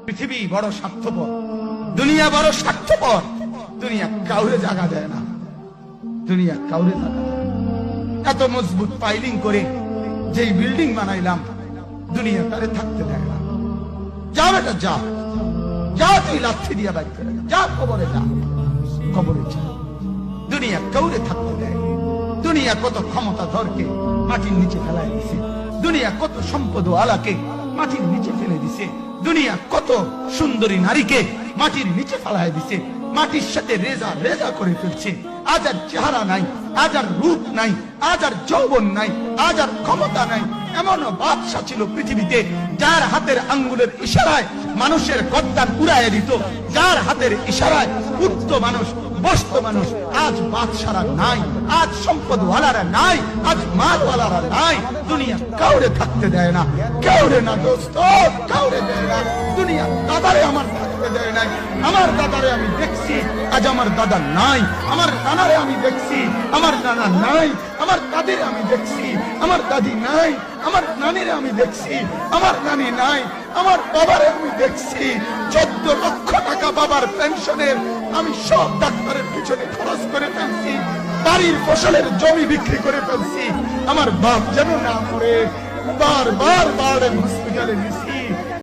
পৃথিবী বড় স্বার্থপর, দুনিয়া বড় স্বার্থপর। দুনিয়া কাউরে জায়গা দেয় না, দুনিয়া কাউরে জায়গা দেয় না। এত মজবুত পাইলিং করে যেই বিল্ডিং বানাইলাম, দুনিয়া তারে থাকতে দেয় না। যা বেটা যা, যা তুই লাথি দিয়া বাইর করে যা, কবরে যা, কবরে যা। দুনিয়া কাউরে থাকতে দেয়। দুনিয়া কত ক্ষমতাধরকে মাটির নিচে ফেলাই দিছে, দুনিয়া কত সম্পদ আলাকে মাটির নিচে ফেলে দিছে, দুনিয়া কত সুন্দরী নারীকে মাটির নিচে ফেলাই দিছে, মাটির সাথে রেজা রেজা করে ফেলছে। আজ আর চেহারা নাই, আজ আর রূপ নাই, আজ আর যৌবন নাই, আজ আর ক্ষমতা নাই। এমন বাদশা ছিল পৃথিবীতে যার হাতের আঙ্গুলের ইশারায় মানুষের গদ্দান উড়াইয়া দিত, যার হাতের ইশারায় উঠত মানুষ, বসত মানুষ। আজ বাদশারা নাই, আজ সম্পদওয়ালারা নাই, আজ মালওয়ালারা নাই। দুনিয়া কাউরে থাকতে দেয় না, কাউরে না দোস্ত, কাউরে দেয় না। দুনিয়া দাদারে আমার থাকতে দেয় নাই। আমার দাদারে আমি দেখছি, আজ আমার দাদা নাই। আমার নানারে আমি দেখছি, আমার নানা নাই। আমার দাদিরে আমি দেখছি, আমার দাদি নাই। আমার নানিরে আমি দেখছি, আমার নানি নাই। আমার বাবারে আমি দেখছি, 14 লক্ষ টাকা বাবার পেনশনের আমি সব ডাক্তারের পিছনে খরচ করে ফেলছি, বাড়ির ফসলের জমি বিক্রি করে ফেলছি। আমার বাপ যেন না মরে, বারবার হসপিটালে নিছি।